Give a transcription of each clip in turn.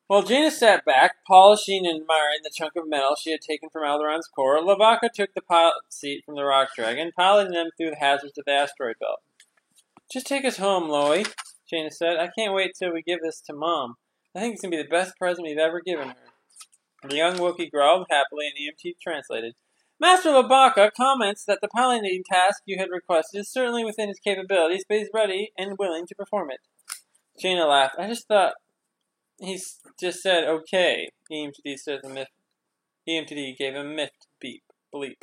While Jaina sat back, polishing and admiring the chunk of metal she had taken from Alderon's core, Lavaca took the pilot seat from the rock dragon, piloting them through the hazards of the asteroid belt. Just take us home, Loie, Jaina said. I can't wait till we give this to Mom. I think it's going to be the best present we've ever given her. The young Wookiee growled happily, and EMT translated. Master Lavaca comments that the piloting task you had requested is certainly within his capabilities, but he's ready and willing to perform it. Jaina laughed. I just thought he just said, okay. EMTD gave a miffed bleep.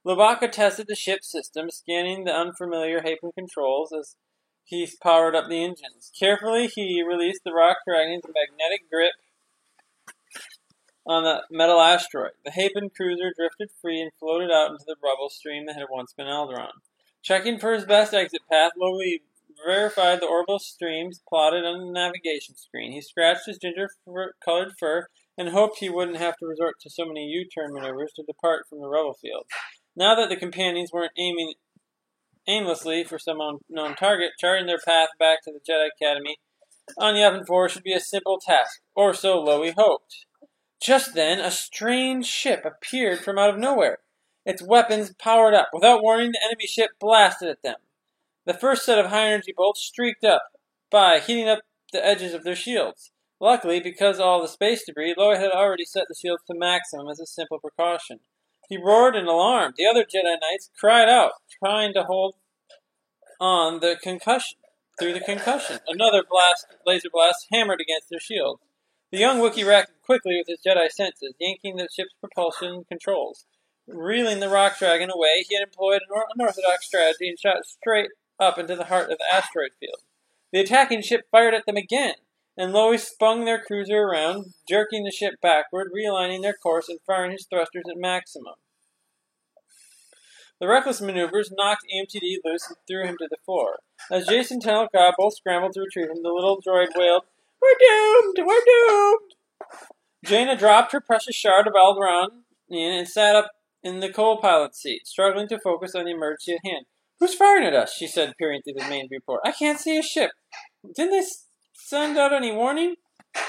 Lavaca tested the ship's system, scanning the unfamiliar Hapen controls as he powered up the engines. Carefully, he released the rock dragon's magnetic grip on the metal asteroid. The Hapen cruiser drifted free and floated out into the rubble stream that had once been Alderaan. Checking for his best exit path, Loie verified the orbital streams plotted on the navigation screen. He scratched his ginger-colored fur and hoped he wouldn't have to resort to so many U-turn maneuvers to depart from the rubble field. Now that the companions weren't aiming aimlessly for some unknown target, charting their path back to the Jedi Academy on Yavin 4 should be a simple task, or so Loie hoped. Just then, a strange ship appeared from out of nowhere. Its weapons powered up. Without warning, the enemy ship blasted at them. The first set of high-energy bolts streaked up by, heating up the edges of their shields. Luckily, because of all the space debris, Loie had already set the shields to maximum as a simple precaution. He roared in alarm. The other Jedi Knights cried out, trying to hold on through the concussion. Another laser blast hammered against their shields. The young Wookiee reacted quickly with his Jedi senses, yanking the ship's propulsion controls. Reeling the rock dragon away, he had employed an unorthodox strategy and shot straight up into the heart of the asteroid field. The attacking ship fired at them again, and Loie spun their cruiser around, jerking the ship backward, realigning their course, and firing his thrusters at maximum. The reckless maneuvers knocked EMTD loose and threw him to the floor. As Jacen and Tenel Ka both scrambled to retrieve him, the little droid wailed, "We're doomed! We're doomed!" Jaina dropped her precious shard of Alderaan and sat up in the co-pilot seat, struggling to focus on the emergency at hand. "Who's firing at us?" she said, peering through the main viewport. "I can't see a ship. Didn't they send out any warning?"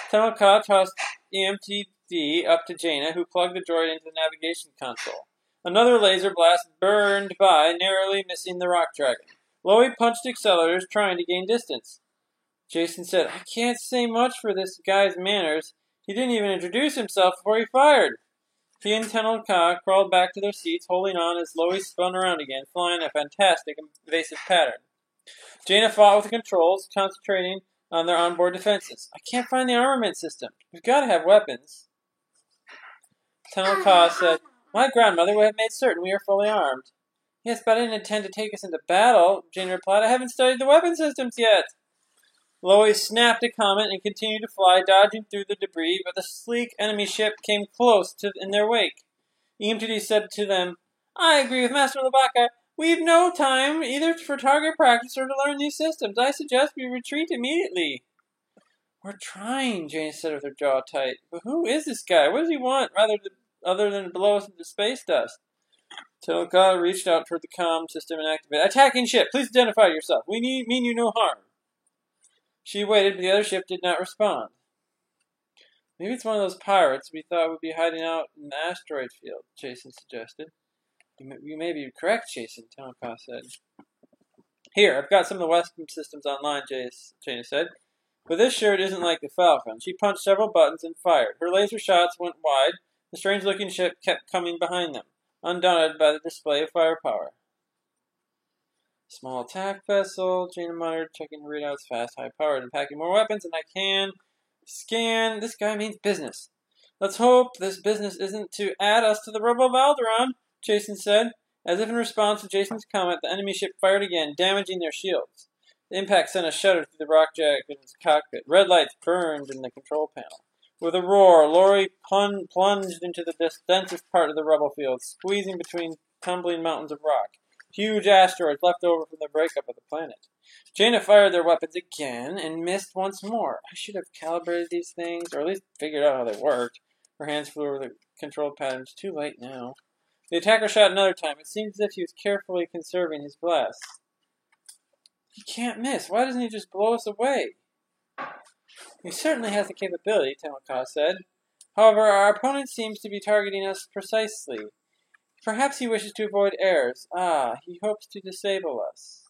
Tenel Ka tossed EMTD up to Jaina, who plugged the droid into the navigation console. Another laser blast burned by, narrowly missing the rock dragon. Loie punched accelerators, trying to gain distance. Jacen said, "I can't say much for this guy's manners. He didn't even introduce himself before he fired." He and Tenel Ka crawled back to their seats, holding on as Loie spun around again, flying a fantastic, evasive pattern. Jaina fought with the controls, concentrating on their onboard defenses. "I can't find the armament system. We've got to have weapons." Tenel Ka said, "My grandmother would have made certain we are fully armed." "Yes, but I didn't intend to take us into battle," Jaina replied. "I haven't studied the weapon systems yet." Loie snapped a comment and continued to fly, dodging through the debris, but the sleek enemy ship came close in their wake. EMTD said to them, "I agree with Master Lavaca. We've no time either for target practice or to learn these systems. I suggest we retreat immediately." "We're trying," Jaina said with her jaw tight. "But who is this guy? What does he want, other than blow us into space dust?" Tenel Ka reached out toward the comm system and activated. "Attacking ship, please identify yourself. We mean you no harm." She waited, but the other ship did not respond. "Maybe it's one of those pirates we thought would be hiding out in the asteroid field," Jacen suggested. You may be correct, Jacen," Tenel Ka said. "Here, I've got some of the weapon systems online," Jaina said. "But this shirt isn't like the Falcon." She punched several buttons and fired. Her laser shots went wide. The strange-looking ship kept coming behind them, undaunted by the display of firepower. "Small attack vessel," Jaina muttered, checking her readouts. "Fast, high-powered, and packing more weapons, and I can scan. This guy means business." "Let's hope this business isn't to add us to the rubble of Alderaan," Jacen said. As if in response to Jacen's comment, the enemy ship fired again, damaging their shields. The impact sent a shudder through the rock dragon's cockpit. Red lights burned in the control panel. With a roar, Loie plunged into the densest part of the rubble field, squeezing between tumbling mountains of rock. Huge asteroids left over from the breakup of the planet. Jaina fired their weapons again and missed once more. I should have calibrated these things, or at least figured out how they worked. Her hands flew over the control patterns. Too late now. The attacker shot another time. It seemed as if he was carefully conserving his blasts. "He can't miss. Why doesn't he just blow us away?" He certainly has the capability, Tamalka said. However, our opponent seems to be targeting us precisely. Perhaps he wishes to avoid errors. He hopes to disable us.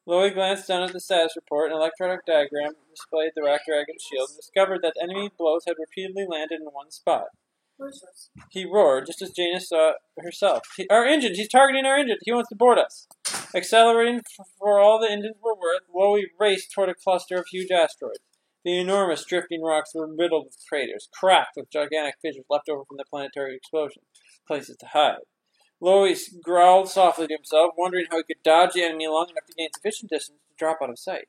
Lowy glanced down at the status report. An electronic diagram displayed the Rock Dragon's shield and discovered that enemy blows had repeatedly landed in one spot. He roared, just as Jaina saw herself. Our engines! He's targeting our engines! He wants to board us! Accelerating for all the engines were worth, Lowy raced toward a cluster of huge asteroids. The enormous drifting rocks were riddled with craters, cracked with gigantic fissures left over from the planetary explosion. Places to hide. Lowy growled softly to himself, wondering how he could dodge the enemy long enough to gain sufficient distance to drop out of sight.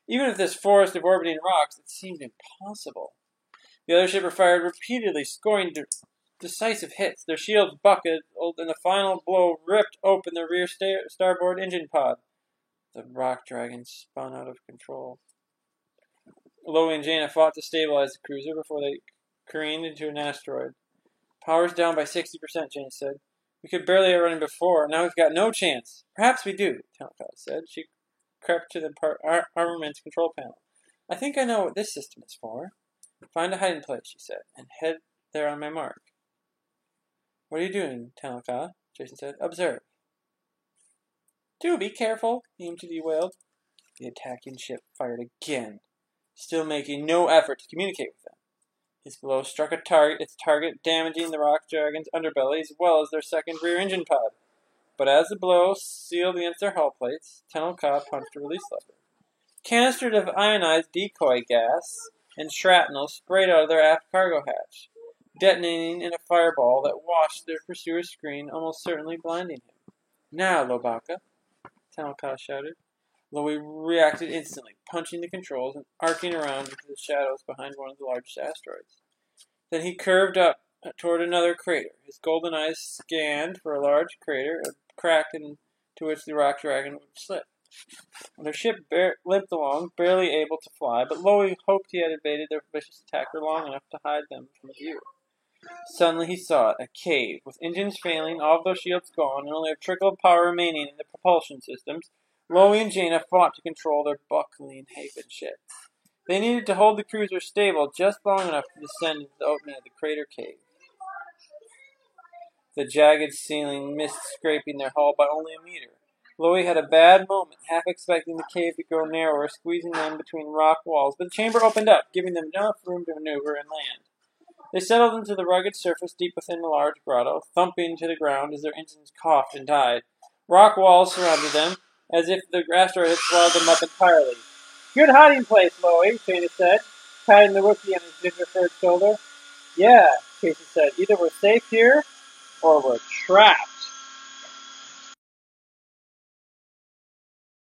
Even with this forest of orbiting rocks, it seemed impossible. The other shipper fired repeatedly, scoring decisive hits. Their shields buckled, and the final blow ripped open the rear starboard engine pod. The Rock Dragon spun out of control. Lowy and Jaina fought to stabilize the cruiser before they careened into an asteroid. Power's down by 60%, Jaina said. We could barely outrun him before. Now we've got no chance. Perhaps we do, Tamalka said. She crept to the armaments control panel. I think I know what this system is for. Find a hiding place, she said, and head there on my mark. What are you doing, Tamalka? Jason said. Observe. Do be careful, EMTD wailed. The attacking ship fired again, still making no effort to communicate with them. His blow struck its target, damaging the Rock Dragon's underbelly as well as their second rear engine pod. But as the blow sealed against their hull plates, Tamalka punched a release lever. Canisters of ionized decoy gas and shrapnel sprayed out of their aft cargo hatch, detonating in a fireball that washed their pursuer's screen, almost certainly blinding him. Now, Lobaka, Tamalka shouted. Lowy reacted instantly, punching the controls and arcing around into the shadows behind one of the largest asteroids. Then he curved up toward another crater. His golden eyes scanned for a large crater, a crack into which the Rock Dragon would slip. Their ship limped along, barely able to fly, but Lowy hoped he had evaded their vicious attacker long enough to hide them from view. Suddenly he saw it, a cave, with engines failing, all of their shields gone, and only a trickle of power remaining in the propulsion systems. Lowy and Jaina fought to control their buckling Haven ship. They needed to hold the cruiser stable just long enough to descend into the opening of the crater cave. The jagged ceiling missed scraping their hull by only a meter. Lowy had a bad moment, half expecting the cave to grow narrower, squeezing them between rock walls, but the chamber opened up, giving them enough room to maneuver and land. They settled into the rugged surface deep within the large grotto, thumping to the ground as their engines coughed and died. Rock walls surrounded them, as if the asteroid had swallowed them up entirely. Good hiding place, Lowy, Jaina said, patting the Wookiee on his ginger-furred shoulder. Yeah, Casey said, either we're safe here, or we're trapped.